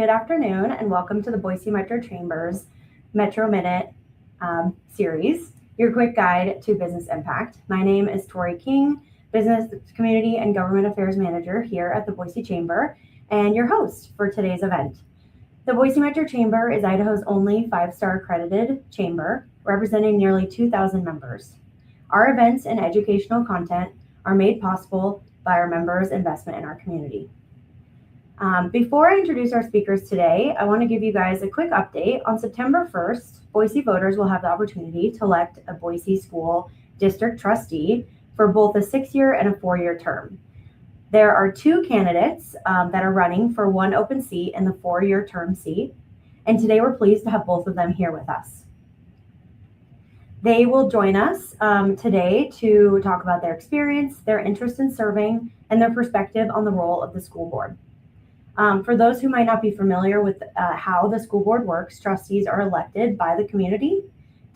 Good afternoon, and welcome to the Boise Metro Chamber's Metro Minute series, your quick guide to business impact. My name is Tori King, Business, Community, and Government Affairs Manager here at the Boise Chamber, and your host for today's event. The Boise Metro Chamber is Idaho's only five-star accredited chamber, representing nearly 2,000 members. Our events and educational content are made possible by our members' investment in our community. Before I introduce our speakers today, I want to give you guys a quick update. On September 1st, Boise voters will have the opportunity to elect a Boise School District trustee for both a 6-year and a 4-year term. There are 2 candidates that are running for one open seat in the 4-year term seat, and today we're pleased to have both of them here with us. They will join us today to talk about their experience, their interest in serving, and their perspective on the role of the school board. For those who might not be familiar with how the school board works, trustees are elected by the community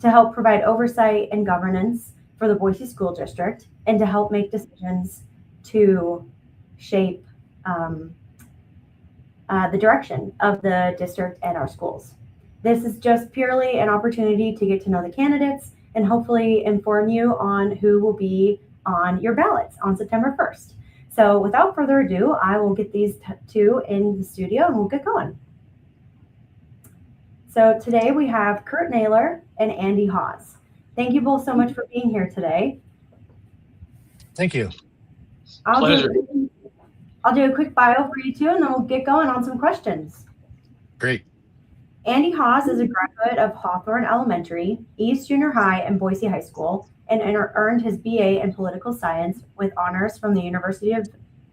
to help provide oversight and governance for the Boise School District and to help make decisions to shape the direction of the district and our schools. This is just purely an opportunity to get to know the candidates and hopefully inform you on who will be on your ballots on September 1st. So without further ado, I will get these 2 in the studio and we'll get going. So today we have Kirt Naylor and Andy Hawes. Thank you both so much for being here today. Thank you. I'll do a quick bio for you 2 and then we'll get going on some questions. Great. Andy Hawes is a graduate of Hawthorne Elementary, East Junior High, and Boise High School, and earned his BA in political science with honors from the University of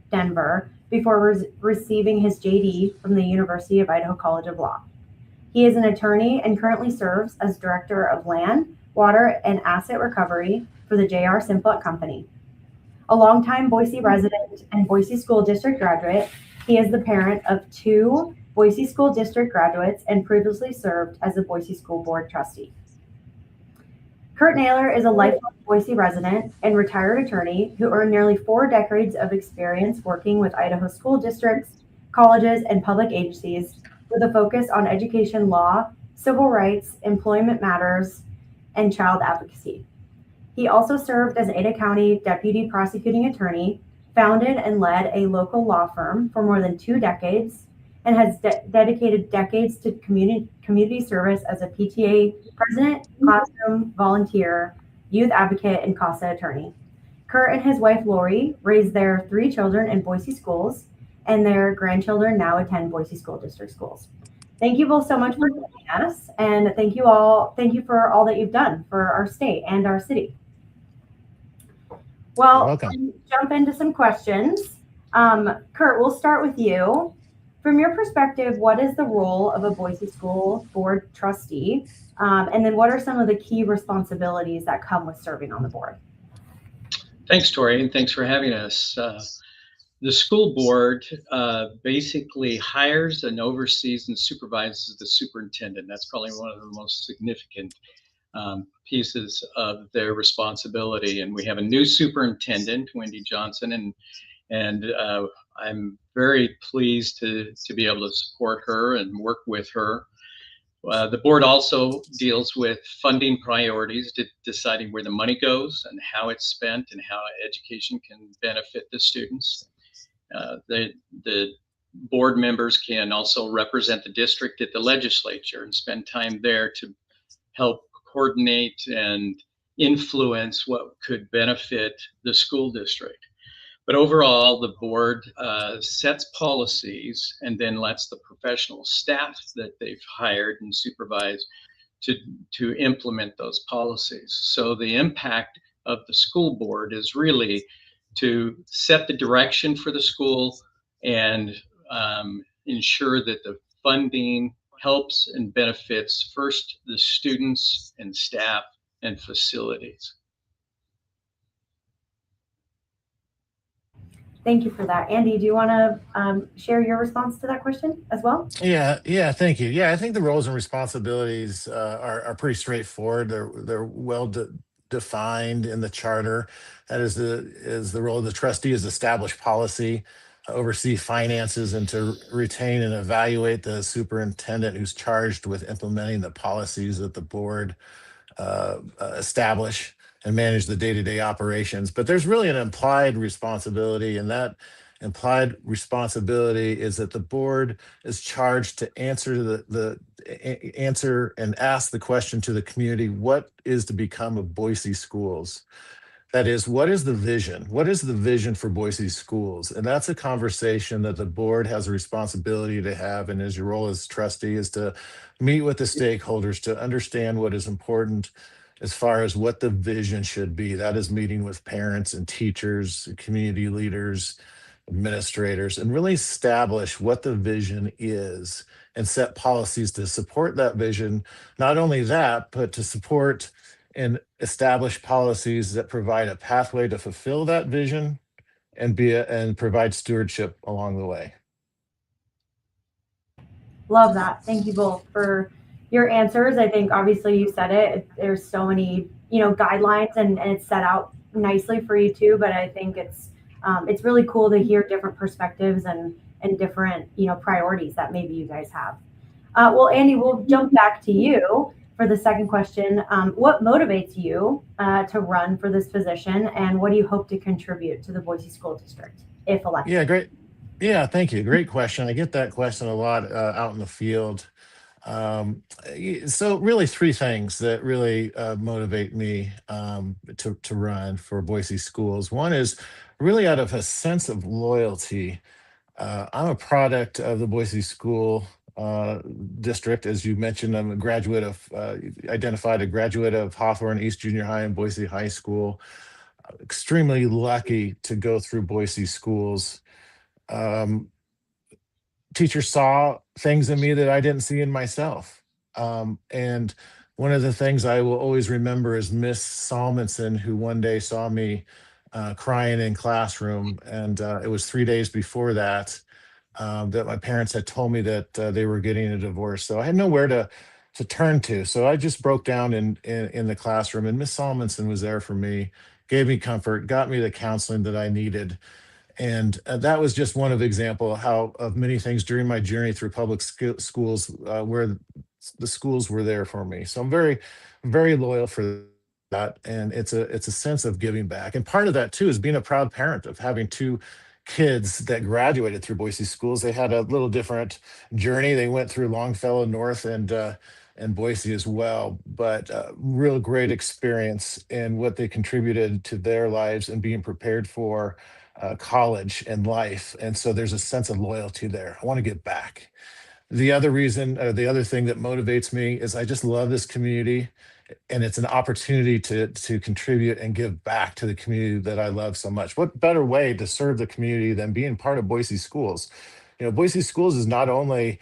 Denver before receiving his JD from the University of Idaho College of Law. He is an attorney and currently serves as Director of Land, Water, and Asset Recovery for the J.R. Simplot Company. A longtime Boise resident and Boise School District graduate, he is the parent of 2 Boise School District graduates and previously served as a Boise School Board trustee. Kirt Naylor is a lifelong Boise resident and retired attorney who earned nearly 4 decades of experience working with Idaho school districts, colleges, and public agencies with a focus on education law, civil rights, employment matters, and child advocacy. He also served as Ada County Deputy Prosecuting Attorney, founded and led a local law firm for more than 2 decades, and has dedicated decades to community service as a PTA president, classroom volunteer, youth advocate, and CASA attorney. Kirt and his wife Lori raised their 3 children in Boise schools, and their grandchildren now attend Boise School District schools. Thank you both so much for joining us, and thank you for all that you've done for our state and our city. Well, let's jump into some questions. Kirt, we'll start with you. From your perspective, what is the role of a Boise School Board trustee? And then what are some of the key responsibilities that come with serving on the board? Thanks, Tori, and thanks for having us. The school board basically hires and oversees and supervises the superintendent. That's probably one of the most significant pieces of their responsibility. And we have a new superintendent, Wendy Johnson, and I'm very pleased to be able to support her and work with her. The board also deals with funding priorities, deciding where the money goes and how it's spent and how education can benefit the students. The board members can also represent the district at the legislature and spend time there to help coordinate and influence what could benefit the school district. But overall, the board sets policies and then lets the professional staff that they've hired and supervised to implement those policies. So the impact of the school board is really to set the direction for the school and ensure that the funding helps and benefits first the students and staff and facilities. Thank you for that. Andy, do you want to share your response to that question as well? Yeah, thank you. Yeah, I think the roles and responsibilities are pretty straightforward. They're well defined in the charter. That is the role of the trustee is establish policy oversee finances and to retain and evaluate the superintendent who's charged with implementing the policies that the board establish and manage the day-to-day operations. But there's really an implied responsibility, and that implied responsibility is that the board is charged to answer answer and ask the question to the community: what is to become of Boise schools? That is, what is the vision? What is the vision for Boise schools? And that's a conversation that the board has a responsibility to have. And as your role as trustee is to meet with the stakeholders to understand what is important as far as what the vision should be. That is meeting with parents and teachers, community leaders, administrators, and really establish what the vision is and set policies to support that vision. Not only that, but to support and establish policies that provide a pathway to fulfill that vision and provide stewardship along the way. Love that. Thank you both for your answers. I think obviously you said it. There's so many, guidelines and it's set out nicely for you too. But I think it's really cool to hear different perspectives and different, priorities that maybe you guys have. Well, Andy, we'll jump back to you for the second question. What motivates you to run for this position, and what do you hope to contribute to the Boise School District if elected? Yeah, great. Yeah, thank you. Great question. I get that question a lot out in the field. So really three things that really motivate me to run for Boise schools. One is really out of a sense of loyalty. I'm a product of the Boise School District. As you mentioned, I'm a graduate identified a graduate of Hawthorne East Junior High and Boise High School. Extremely lucky to go through Boise schools. Teachers saw things in me that I didn't see in myself. And one of the things I will always remember is Miss Salmonson, who one day saw me crying in classroom. And it was 3 days before that that my parents had told me that they were getting a divorce. So I had nowhere to turn to. So I just broke down in the classroom, and Miss Salmonson was there for me, gave me comfort, got me the counseling that I needed. And that was just one of example of many things during my journey through public schools where the schools were there for me. So I'm very, very loyal for that. And it's a sense of giving back. And part of that too is being a proud parent of having two kids that graduated through Boise schools. They had a little different journey. They went through Longfellow North and Boise as well, but real great experience in what they contributed to their lives and being prepared for college and life. And so there's a sense of loyalty there. I want to give back. The other thing that motivates me is I just love this community, and it's an opportunity to contribute and give back to the community that I love so much. What better way to serve the community than being part of Boise schools? Boise schools is not only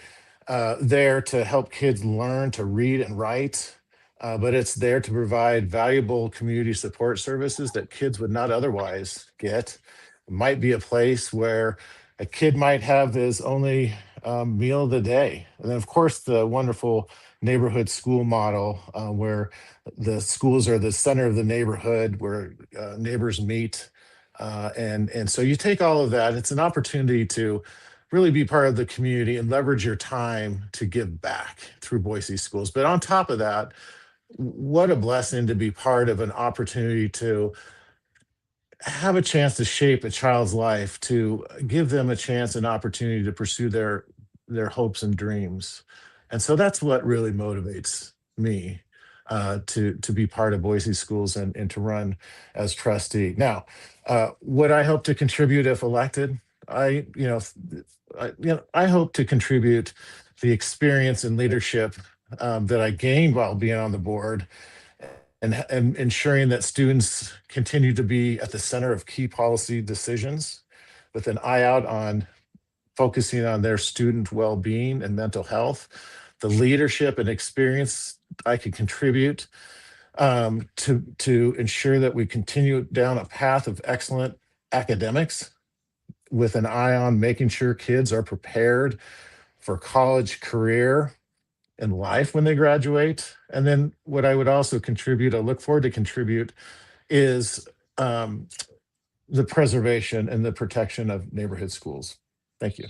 there to help kids learn to read and write, but it's there to provide valuable community support services that kids would not otherwise get. It might be a place where a kid might have his only meal of the day. And then, of course, the wonderful neighborhood school model where the schools are the center of the neighborhood, where neighbors meet. And so you take all of that. It's an opportunity to really be part of the community and leverage your time to give back through Boise schools. But on top of that, what a blessing to be part of an opportunity to have a chance to shape a child's life, to give them a chance and opportunity to pursue their hopes and dreams. And so that's what really motivates me to be part of Boise schools and to run as trustee. Now, what I hope to contribute if elected, I hope to contribute the experience and leadership that I gained while being on the board, and ensuring that students continue to be at the center of key policy decisions with an eye out on focusing on their student well-being and mental health. The leadership and experience I can contribute to ensure that we continue down a path of excellent academics with an eye on making sure kids are prepared for college, career, and life when they graduate. And then what I would also contribute, I look forward to contribute, is the preservation and the protection of neighborhood schools. Thank you.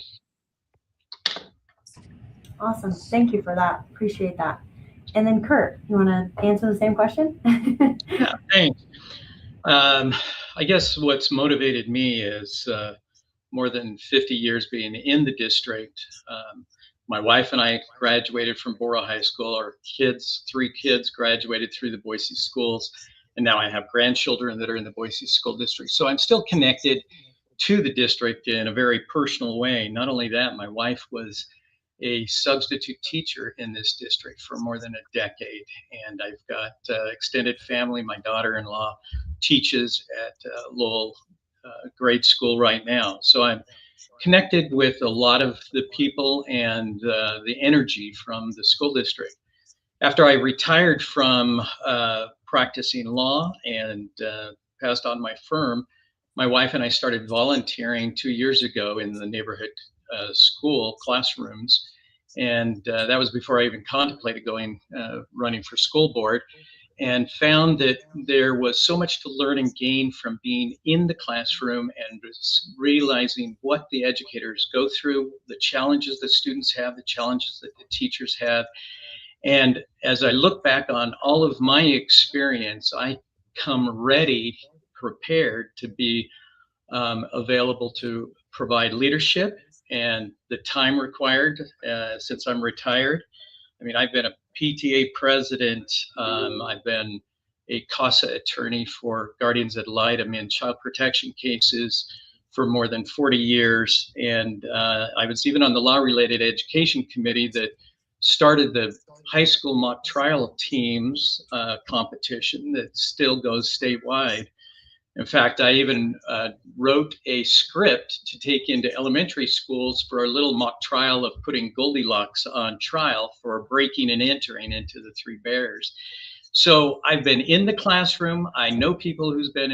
Awesome. Thank you for that. Appreciate that. And then Kurt, you want to answer the same question? Yeah, thanks. I guess what's motivated me is more than 50 years being in the district. My wife and I graduated from Borough High School. Our kids, 3 kids, graduated through the Boise schools. And now I have grandchildren that are in the Boise School District. So I'm still connected to the district in a very personal way. Not only that, my wife was a substitute teacher in this district for more than a decade. And I've got extended family. My daughter-in-law teaches at Lowell grade school right now. So I'm connected with a lot of the people and the energy from the school district. After I retired from practicing law and passed on my firm, my wife and I started volunteering 2 years ago in the neighborhood school classrooms. And that was before I even contemplated running for school board, and found that there was so much to learn and gain from being in the classroom and realizing what the educators go through, the challenges that students have, the challenges that the teachers have. And as I look back on all of my experience, I come ready, prepared to be available to provide leadership and the time required since I'm retired. I mean, I've been a PTA president. I've been a CASA attorney for Guardians Ad Litem in child protection cases for more than 40 years. And I was even on the law-related education committee that started the high school mock trial teams competition that still goes statewide. In fact, I even wrote a script to take into elementary schools for a little mock trial of putting Goldilocks on trial for breaking and entering into the 3 Bears. So I've been in the classroom. I know people who have been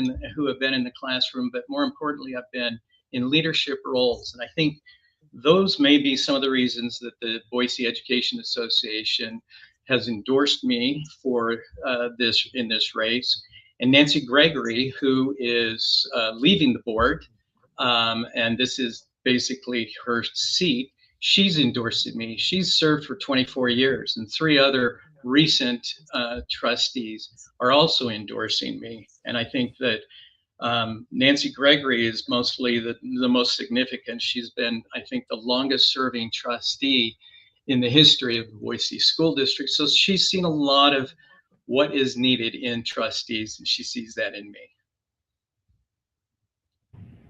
in the classroom, but more importantly, I've been in leadership roles. And I think those may be some of the reasons that the Boise Education Association has endorsed me for this race. And Nancy Gregory, who is leaving the board, and this is basically her seat, she's endorsed me. She's served for 24 years, and 3 other recent trustees are also endorsing me. And I think that Nancy Gregory is mostly the most significant. She's been, I think, the longest serving trustee in the history of the Boise School District. So she's seen a lot of what is needed in trustees, and she sees that in me.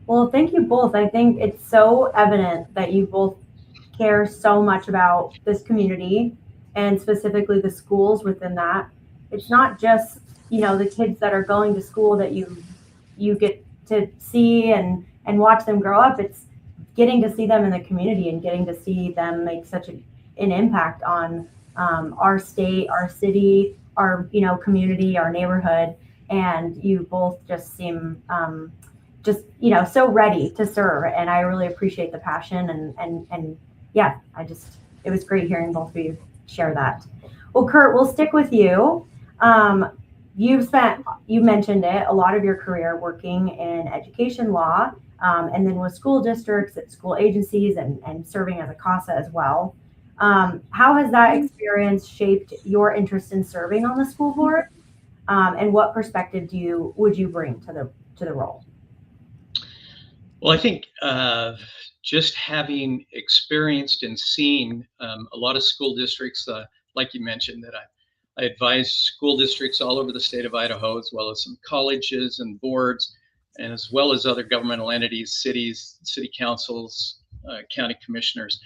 Well, thank you both. I think it's so evident that you both care so much about this community and specifically the schools within that. It's not just, the kids that are going to school that you get to see and watch them grow up. It's getting to see them in the community and getting to see them make such an impact on our state, our city, our community, our neighborhood. And you both just seem so ready to serve, and I really appreciate the passion and yeah, it was great hearing both of you share that. Well, Kurt, we'll stick with you. You mentioned it, a lot of your career working in education law, and then with school districts at school agencies and serving as a CASA as well. How has that experience shaped your interest in serving on the school board? And what perspective would you bring to the role? Well, I think just having experienced and seen a lot of school districts, like you mentioned, that I advise school districts all over the state of Idaho, as well as some colleges and boards, and as well as other governmental entities, cities, city councils, county commissioners.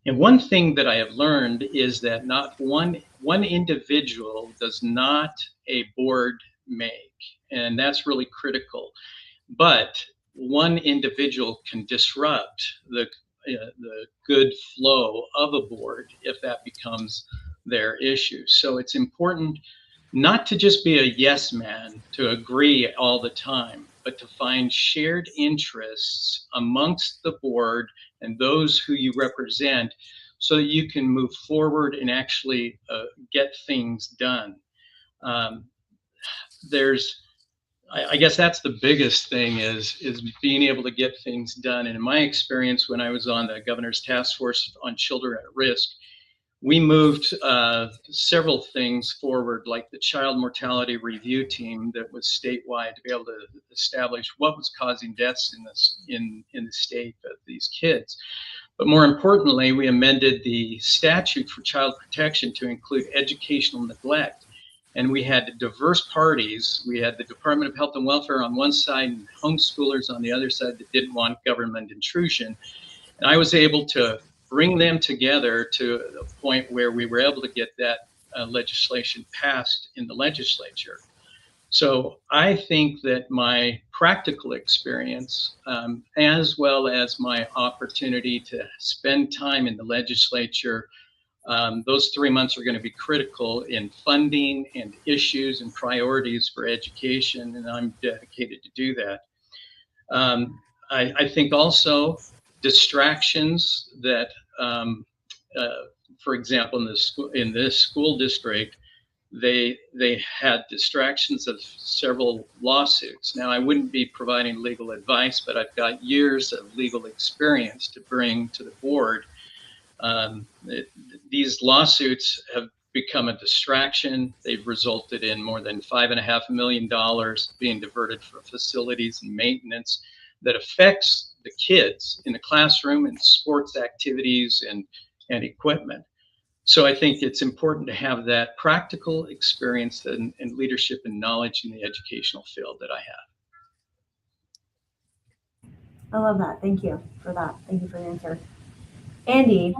And one thing that I have learned is that not one individual does not a board make, and that's really critical. But one individual can disrupt the good flow of a board if that becomes their issue. So it's important not to just be a yes man, to agree all the time, but to find shared interests amongst the board and those who you represent so that you can move forward and actually get things done. There's I guess that's the biggest thing is being able to get things done. And in my experience, when I was on the governor's task force on children at risk, we moved several things forward, like the child mortality review team that was statewide to be able to establish what was causing deaths in the state of these kids. But more importantly, we amended the statute for child protection to include educational neglect. And we had diverse parties. We had the Department of Health and Welfare on one side and homeschoolers on the other side that didn't want government intrusion. And I was able to bring them together to a point where we were able to get that legislation passed in the legislature. So I think that my practical experience, as well as my opportunity to spend time in the legislature, those 3 months are going to be critical in funding and issues and priorities for education, and I'm dedicated to do that. I think also distractions that, for example, in this school district, they had distractions of several lawsuits. Now, I wouldn't be providing legal advice, but I've got years of legal experience to bring to the board. These lawsuits have become a distraction. They've resulted in more than $5.5 million being diverted for facilities and maintenance that affects the kids in the classroom and sports activities and equipment. So I think it's important to have that practical experience and leadership and knowledge in the educational field that I have. I love that. Thank you for that. Thank you for the answer. Andy,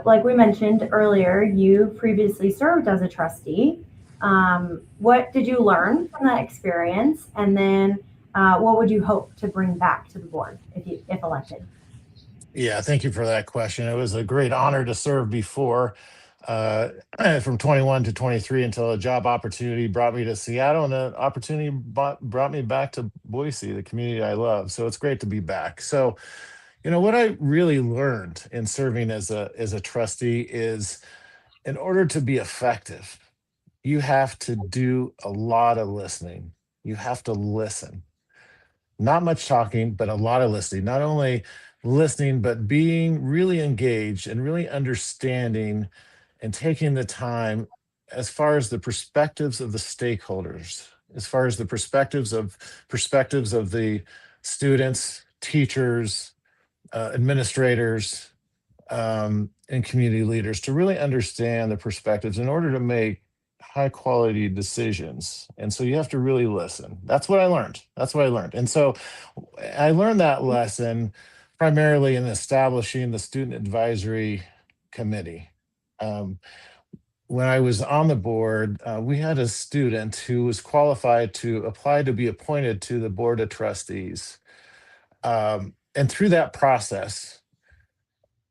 like we mentioned earlier, you previously served as a trustee. What did you learn from that experience? And then what would you hope to bring back to the board if elected? Yeah, thank you for that question. It was a great honor to serve before, from 21 to 23 until a job opportunity brought me to Seattle, and an opportunity brought me back to Boise, the community I love. So it's great to be back. So, what I really learned in serving as a trustee is, in order to be effective, you have to do a lot of listening. You have to listen. Not much talking, but a lot of listening. Not only listening, but being really engaged and really understanding and taking the time as far as the perspectives of the stakeholders, as far as the perspectives of the students, teachers, administrators, and community leaders, to really understand the perspectives in order to make high quality decisions. And so you have to really listen. That's what I learned. And so I learned that lesson primarily in establishing the student advisory committee. When I was on the board, we had a student who was qualified to apply to be appointed to the board of trustees. And through that process,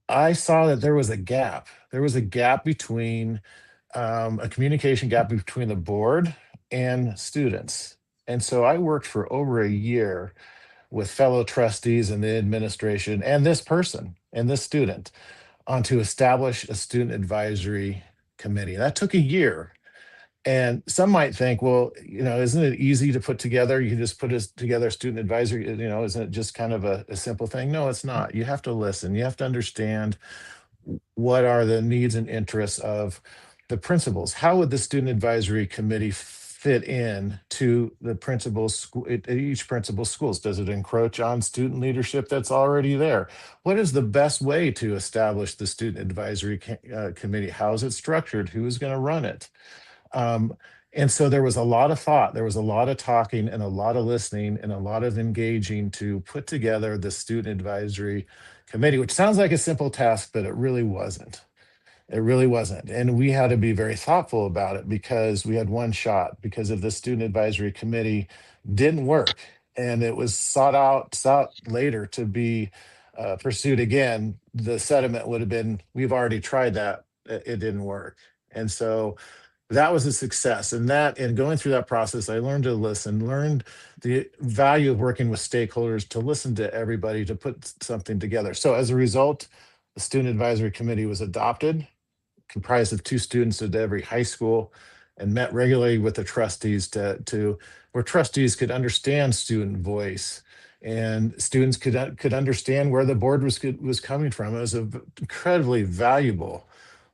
I saw that there was a gap. There was a gap between a communication gap between the board and students. And so I worked for over a year with fellow trustees and the administration and this person and this student on to establish a student advisory committee. That took a year. And some might think, well, isn't it easy to put together? You can just put together a student advisory, isn't it just kind of a simple thing? No, it's not. You have to listen. You have to understand what are the needs and interests of the principals. How would the student advisory committee fit in to the principal's each principal's schools? Does it encroach on student leadership that's already there? What is the best way to establish the student advisory committee? How is it structured? Who is going to run it? And so there was a lot of thought, there was a lot of talking and a lot of listening and a lot of engaging to put together the student advisory committee, which sounds like a simple task, but it really wasn't. It really wasn't. And we had to be very thoughtful about it because we had one shot, because if the student advisory committee didn't work and it was sought later to be pursued again, the sentiment would have been, we've already tried that, it didn't work. And so that was a success. And going through that process, I learned to listen, learned the value of working with stakeholders, to listen to everybody, to put something together. So as a result, the student advisory committee was adopted, comprised of 2 students at every high school. and met regularly with the trustees to where trustees could understand student voice and students could understand where the board was coming from. It was an incredibly valuable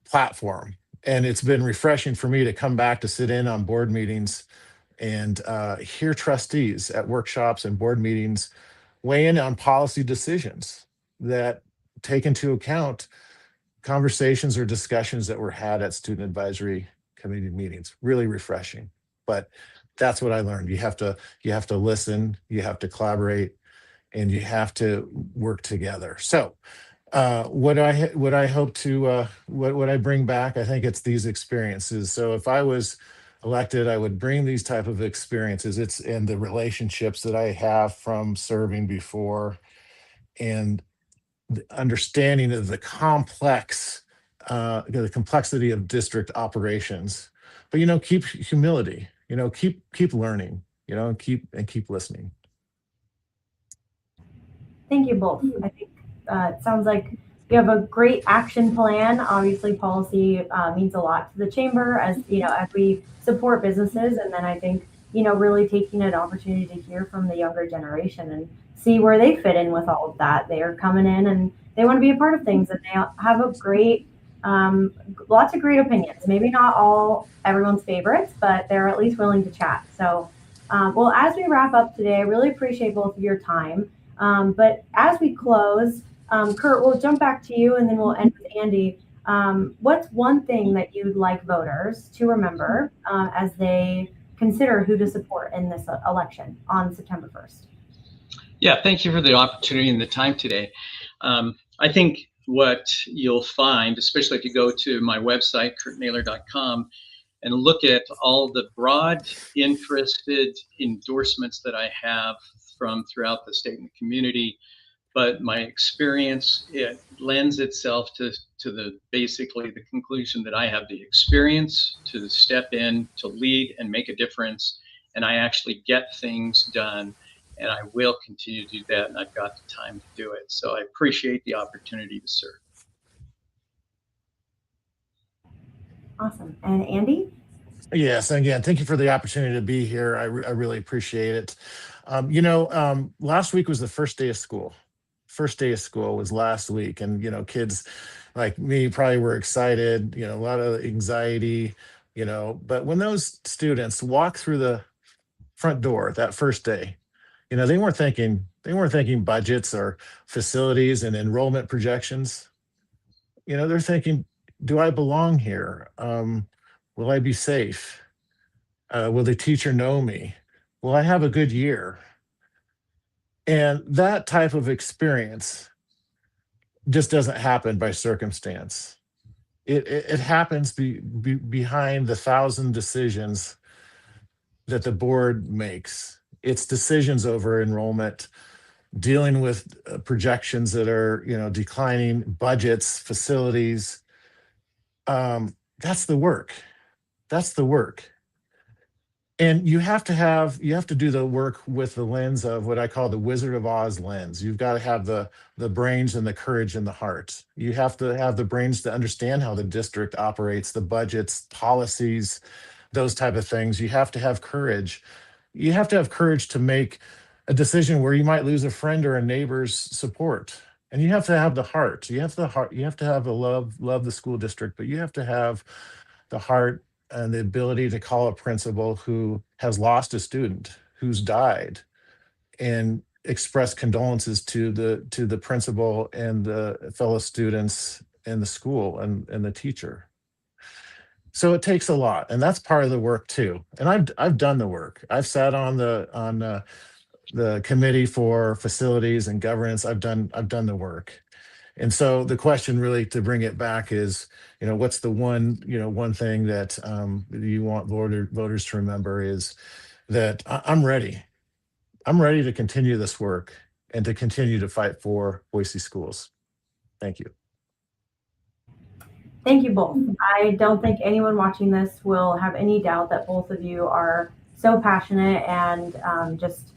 platform, and it's been refreshing for me to come back to sit in on board meetings and hear trustees at workshops and board meetings weigh in on policy decisions that take into account conversations or discussions that were had at student advisory committee meetings. Really refreshing. But that's what I learned. You have to listen, you have to collaborate, and you have to work together. So what I hope to what I bring back, I think it's these experiences. So if I was elected, I would bring these type of experiences. It's in the relationships that I have from serving before, and the understanding of the complexity of district operations. But keep humility. Keep learning. And keep listening. Thank you both. I think it sounds like you have a great action plan. Obviously, policy means a lot to the chamber as we support businesses, and then I think really taking an opportunity to hear from the younger generation and see where they fit in with all of that. They are coming in and they want to be a part of things, and they have a great, lots of great opinions. Maybe not all everyone's favorites, but they're at least willing to chat. So, well, as we wrap up today, I really appreciate both of your time. But as we close, Kirt, we'll jump back to you and then we'll end with Andy. What's one thing that you'd like voters to remember as they consider who to support in this election on September 1st? Yeah, thank you for the opportunity and the time today. I think what you'll find, especially if you go to my website, kirtnaylor.com, and look at all the broad interested endorsements that I have from throughout the state and the community, but my experience, it lends itself to basically the conclusion that I have the experience to step in, to lead and make a difference, and I actually get things done, and I will continue to do that, and I've got the time to do it. So I appreciate the opportunity to serve. Awesome. And Andy? Yes, again, thank you for the opportunity to be here. I really appreciate it. Last week was the first day of school. First day of school was last week, and kids like me probably were excited. A lot of anxiety. But when those students walk through the front door that first day, they weren't thinking budgets or facilities and enrollment projections. They're thinking, do I belong here? Will I be safe? Will the teacher know me? Will I have a good year? And that type of experience just doesn't happen by circumstance. It happens behind the 1,000 decisions that the board makes. It's decisions over enrollment, dealing with projections that are declining, budgets, facilities. That's the work. And you have to do the work with the lens of what I call the Wizard of Oz lens. You've got to have the brains and the courage and the heart. You have to have the brains to understand how the district operates, the budgets, policies, those type of things. You have to have courage. You have to have courage to make a decision where you might lose a friend or a neighbor's support. And you have to have the heart. You have to have the love the school district, but you have to have the heart and the ability to call a principal who has lost a student, who's died, and express condolences to the principal and the fellow students in the school and the teacher. So it takes a lot, and that's part of the work too. And I've done the work. I've sat on the committee for facilities and governance. I've done the work. And so the question really to bring it back is, what's the one thing that you want voters to remember is that I'm ready. I'm ready to continue this work and to continue to fight for Boise schools. Thank you. Thank you both. I don't think anyone watching this will have any doubt that both of you are so passionate and just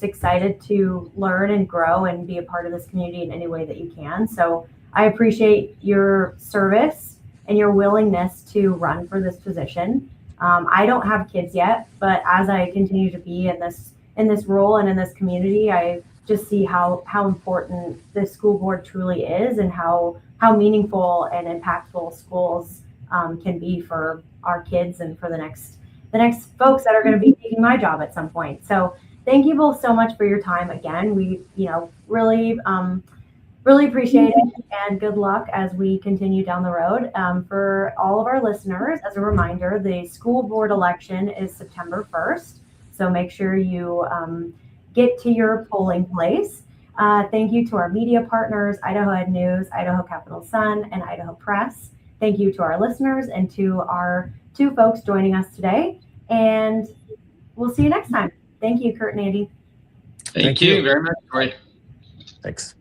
excited to learn and grow and be a part of this community in any way that you can. So I appreciate your service and your willingness to run for this position. I don't have kids yet, but as I continue to be in this role and in this community, I just see how important the school board truly is, and how meaningful and impactful schools can be for our kids and for the next folks that are going to be taking my job at some point. So thank you both so much for your time again. We really appreciate it, and good luck as we continue down the road. For all of our listeners, as a reminder, the school board election is September 1st, so make sure you get to your polling place. Thank you to our media partners, Idaho Ed News, Idaho Capital Sun, and Idaho Press. Thank you to our listeners and to our two folks joining us today, and we'll see you next time. Thank you, Kirt and Andy. Thank you very much, Tori. Thanks.